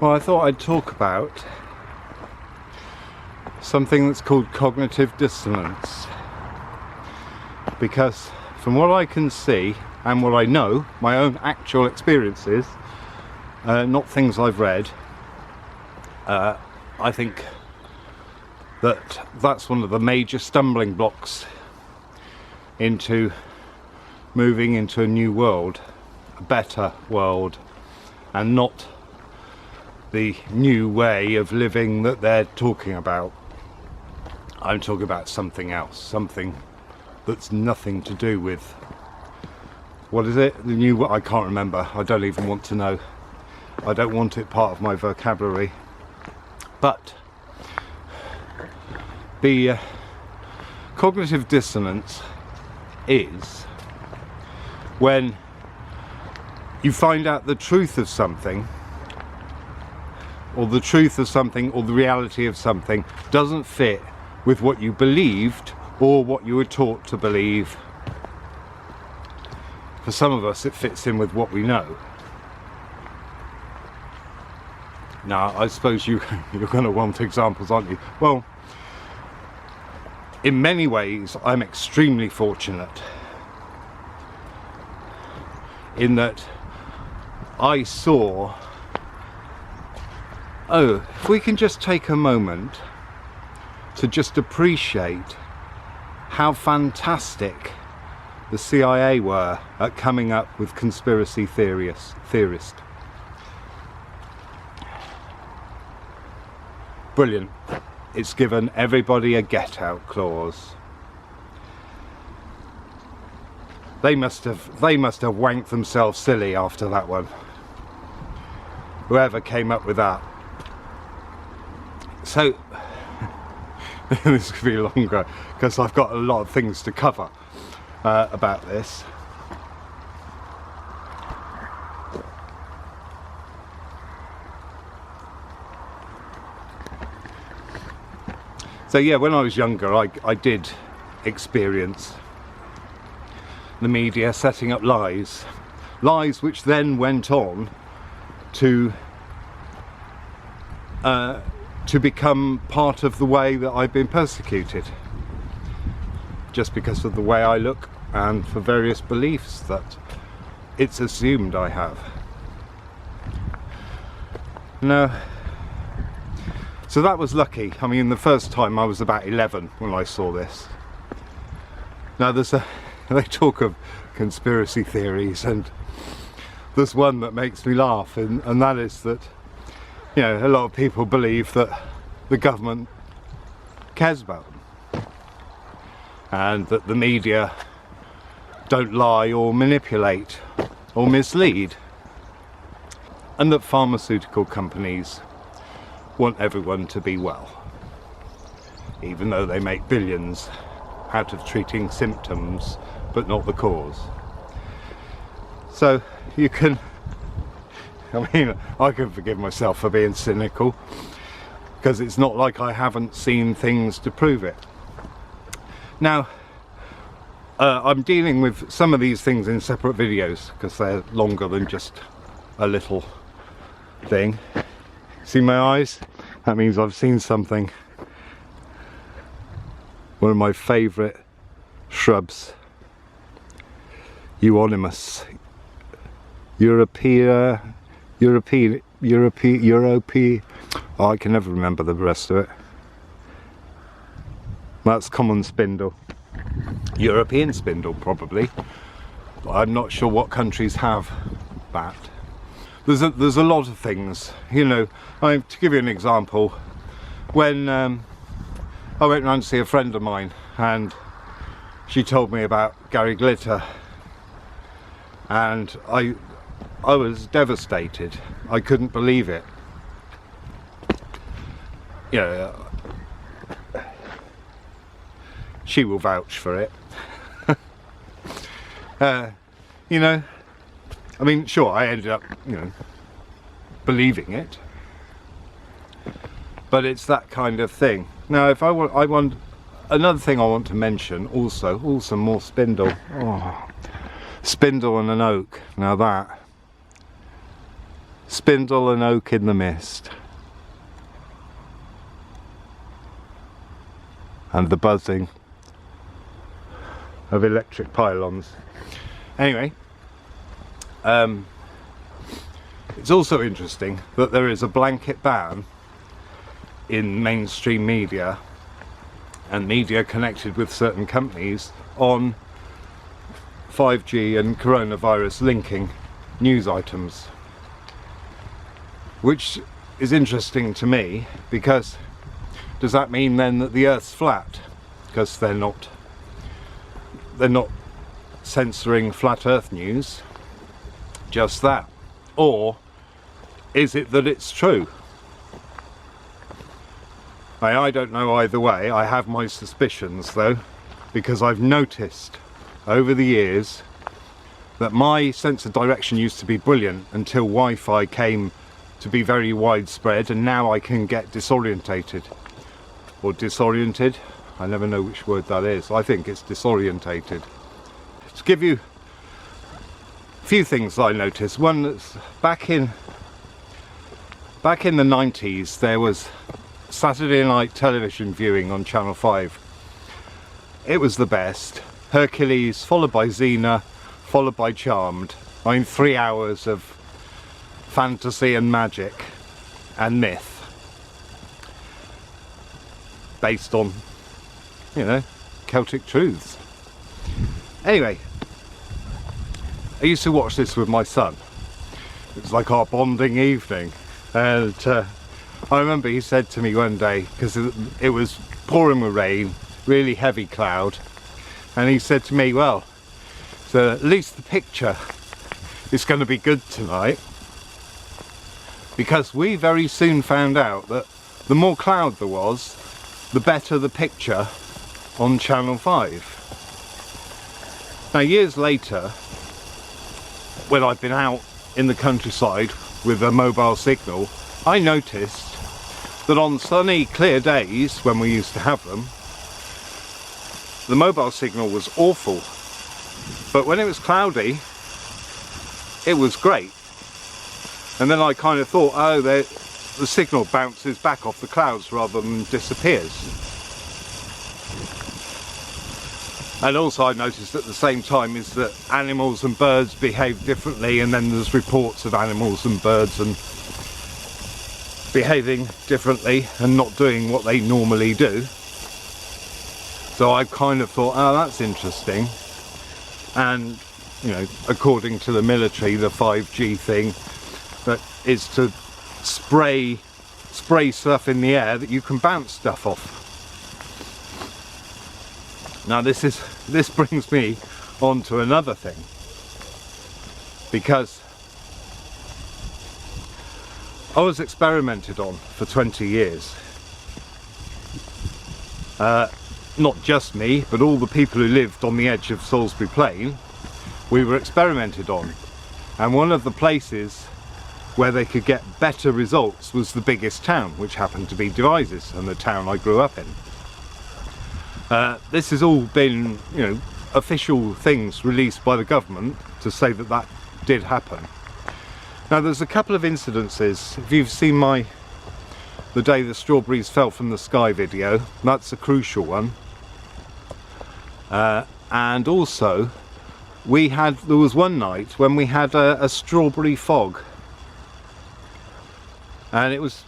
Well, I thought I'd talk about something that's called cognitive dissonance, because from what I can see and what I know, my own actual experiences, not things I've read, I think that that's one of the major stumbling blocks into moving into a new world, a better world, and not the new way of living that they're talking about. I'm talking about something else, something that's nothing to do with, what is it? The new, I can't remember, I don't even want to know. I don't want it part of my vocabulary. But the cognitive dissonance is when you find out the truth of something, or the truth of something, or the reality of something doesn't fit with what you believed or what you were taught to believe. For some of us it fits in with what we know. Now I suppose you're going to want examples, aren't you? Well, in many ways I'm extremely fortunate in that I saw, oh, if we can just take a moment to just appreciate how fantastic the CIA were at coming up with conspiracy theorists. Brilliant. It's given everybody a get-out clause. They must have wanked themselves silly after that one. Whoever came up with that. So this could be longer because I've got a lot of things to cover about this. So yeah, when I was younger, I did experience the media setting up lies which then went on to become part of the way that I've been persecuted, just because of the way I look and for various beliefs that it's assumed I have. Now, so that was lucky. I mean, the first time I was about 11 when I saw this. Now they talk of conspiracy theories, and there's one that makes me laugh, and that is that, you know, a lot of people believe that the government cares about them, and that the media don't lie or manipulate or mislead, and that pharmaceutical companies want everyone to be well, even though they make billions out of treating symptoms but not the cause. So you can, I mean, I can forgive myself for being cynical, because it's not like I haven't seen things to prove it. Now, I'm dealing with some of these things in separate videos because they're longer than just a little thing. See my eyes? That means I've seen something. One of my favourite shrubs, Euonymus, European, oh, I can never remember the rest of it. That's common spindle. European spindle, probably. I'm not sure what countries have that. There's a lot of things, you know. To give you an example, when I went round to see a friend of mine, and she told me about Gary Glitter, and I was devastated. I couldn't believe it. You know, she will vouch for it. You know, I mean, sure, I ended up, you know, believing it, but it's that kind of thing. Now, if I want another thing I want to mention also some more spindle. Oh, spindle and an oak. Now that spindle and oak in the mist, and the buzzing of electric pylons. Anyway, it's also interesting that there is a blanket ban in mainstream media and media connected with certain companies on 5G and coronavirus linking news items, which is interesting to me, because does that mean then that the Earth's flat? Because they're not censoring flat Earth news, just that. Or is it that it's true? I don't know either way. I have my suspicions though, because I've noticed over the years that my sense of direction used to be brilliant until Wi-Fi came to be very widespread, and now I can get disorientated or disoriented. I never know which word that is. I think it's disorientated. To give you a few things I noticed. One, that's back in the 90s there was Saturday night television viewing on Channel 5. It was the best. Hercules, followed by Xena, followed by Charmed. I mean, 3 hours of fantasy and magic and myth based on, you know, Celtic truths. Anyway, I used to watch this with my son. It was like our bonding evening, and I remember he said to me one day, because it was pouring with rain, really heavy cloud, and he said to me, well, so at least the picture is going to be good tonight, because we very soon found out that the more cloud there was, the better the picture on Channel 5. Now, years later, when I've been out in the countryside with a mobile signal, I noticed that on sunny, clear days, when we used to have them, the mobile signal was awful. But when it was cloudy, it was great. And then I kind of thought, oh, the signal bounces back off the clouds rather than disappears. And also I noticed at the same time is that animals and birds behave differently, and then there's reports of animals and birds and behaving differently and not doing what they normally do. So I kind of thought, oh, that's interesting. And, you know, according to the military, the 5G thing, that is to spray stuff in the air that you can bounce stuff off. Now this brings me on to another thing, because I was experimented on for 20 years. Not just me, but all the people who lived on the edge of Salisbury Plain, we were experimented on. And one of the places where they could get better results was the biggest town, which happened to be Devizes, and the town I grew up in. This has all been, you know, official things released by the government to say that that did happen. Now there's a couple of incidences. If you've seen the day the strawberries fell from the sky video, that's a crucial one. And also there was one night when we had a strawberry fog, and it was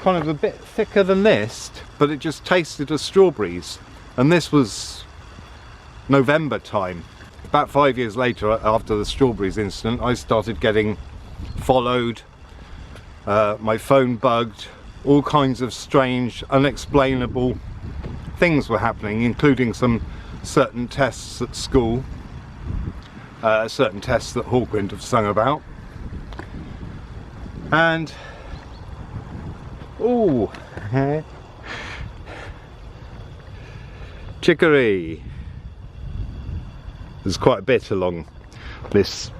kind of a bit thicker than this, but it just tasted of strawberries. And this was November time. About 5 years later, after the strawberries incident, I started getting followed, my phone bugged, all kinds of strange, unexplainable things were happening, including some certain tests at school, certain tests that Hawkwind have sung about. And, ooh, chicory. There's quite a bit along this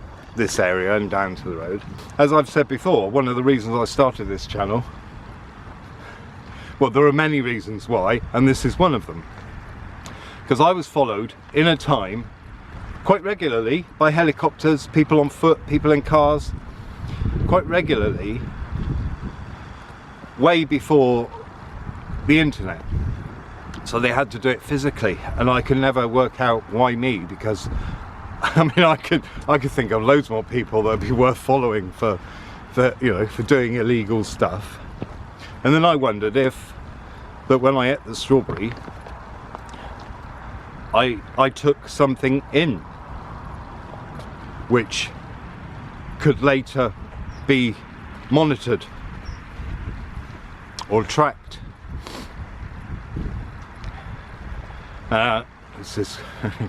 area and down to the road. As I've said before, one of the reasons I started this channel, well, there are many reasons why, and this is one of them, because I was followed in a time quite regularly by helicopters, people on foot, people in cars, quite regularly, way before the internet. So they had to do it physically, and I can never work out why me, because I mean I could think of loads more people that would be worth following for you know, for doing illegal stuff. And then I wondered if that when I ate the strawberry, I took something in which could later be monitored or tracked. This is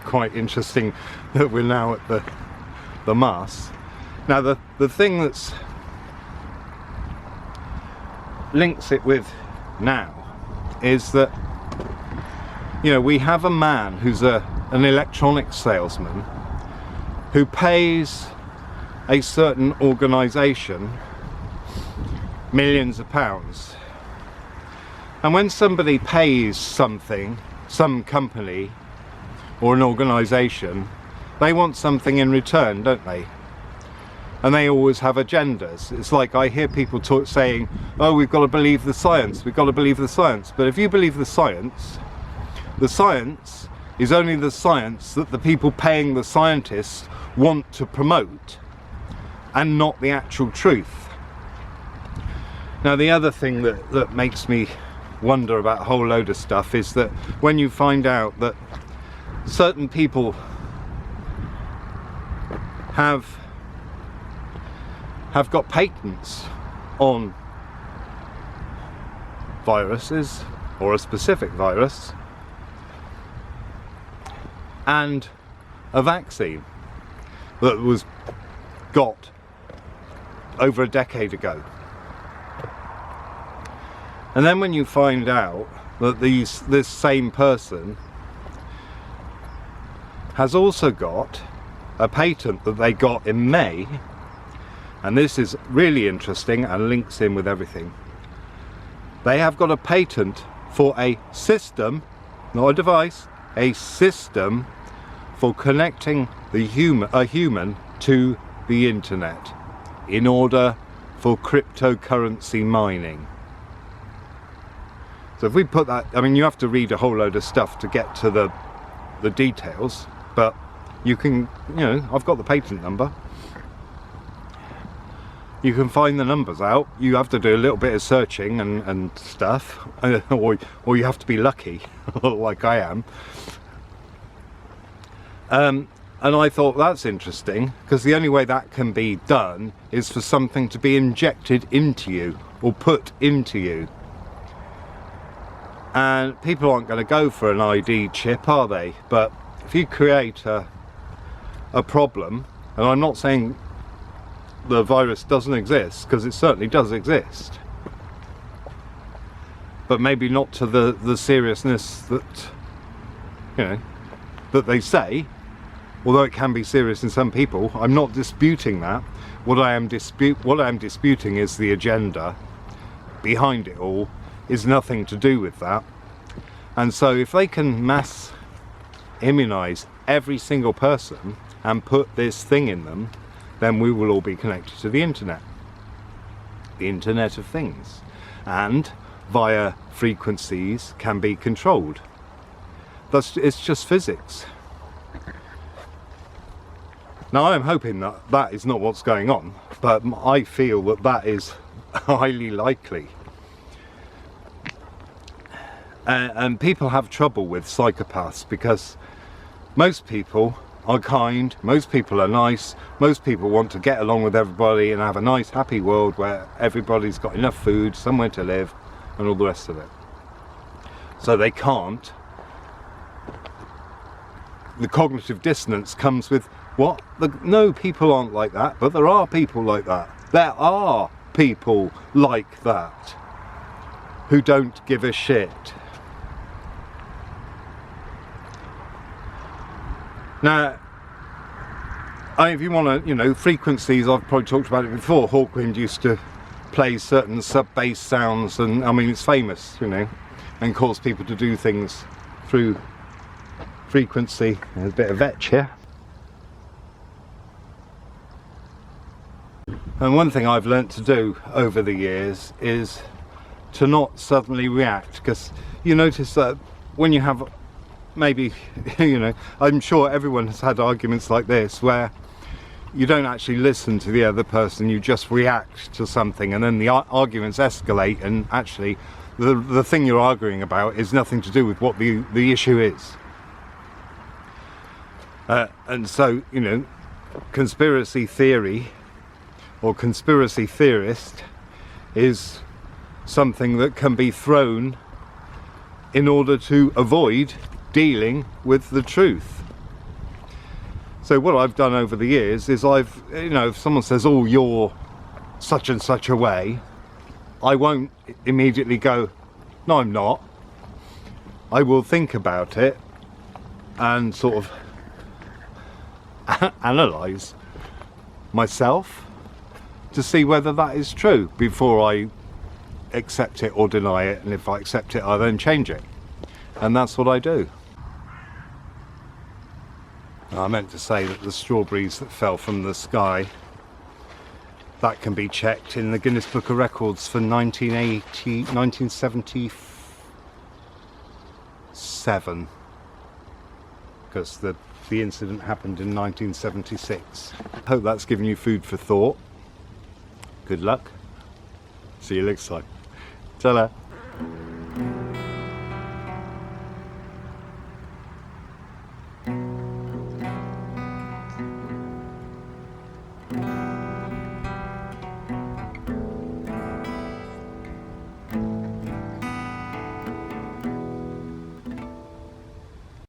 quite interesting that we're now at the Mars. Now the thing that's links it with now is that, you know, we have a man who's an electronics salesman who pays a certain organisation millions of pounds, and when somebody pays something, some company or an organisation, they want something in return, don't they? And they always have agendas. It's like I hear people saying, oh, we've got to believe the science, we've got to believe the science. But if you believe the science is only the science that the people paying the scientists want to promote, and not the actual truth. Now the other thing that makes me wonder about a whole load of stuff is that when you find out that certain people have got patents on viruses, or a specific virus, and a vaccine that was got over a decade ago. And then when you find out that this same person has also got a patent that they got in May, and this is really interesting and links in with everything. They have got a patent for a system, not a device, a system for connecting a human to the internet in order for cryptocurrency mining. So if we put that, I mean, you have to read a whole load of stuff to get to the details, but you can, you know, I've got the patent number. You can find the numbers out. You have to do a little bit of searching and stuff, or you have to be lucky, like I am. And I thought that's interesting, because the only way that can be done is for something to be injected into you or put into you. And people aren't going to go for an ID chip, are they? But if you create a problem, and I'm not saying the virus doesn't exist, because it certainly does exist, but maybe not to the seriousness that, you know, that they say. Although it can be serious in some people, I'm not disputing that. What I am disputing is the agenda behind it all is nothing to do with that. And so if they can mass immunize every single person and put this thing in them, then we will all be connected to the internet of things, and via frequencies can be controlled. It's just physics. Now I'm hoping that that is not what's going on, but I feel that that is highly likely. And people have trouble with psychopaths, because most people are kind, most people are nice, most people want to get along with everybody and have a nice happy world where everybody's got enough food, somewhere to live, and all the rest of it. So they can't. The cognitive dissonance comes with, what? No, people aren't like that, but there are people like that. There are people like that who don't give a shit. Now, if you want to, you know, frequencies, I've probably talked about it before. Hawkwind used to play certain sub-bass sounds, and I mean, it's famous, you know, and cause people to do things through frequency. There's a bit of etch here. And one thing I've learnt to do over the years is to not suddenly react, because you notice that when you have maybe, you know, I'm sure everyone has had arguments like this where you don't actually listen to the other person, you just react to something, and then the arguments escalate, and actually the thing you're arguing about is nothing to do with what the issue is. And so, you know, conspiracy theory or conspiracy theorist is something that can be thrown in order to avoid dealing with the truth. So what I've done over the years is you know, if someone says, oh, you're such and such a way, I won't immediately go, no, I'm not. I will think about it and sort of analyse myself to see whether that is true before I accept it or deny it, and if I accept it, I then change it. And that's what I do. I meant to say that the strawberries that fell from the sky, that can be checked in the Guinness Book of Records for 1977, because the incident happened in 1976. I hope that's given you food for thought. Good luck. See you next time. Ta-ra.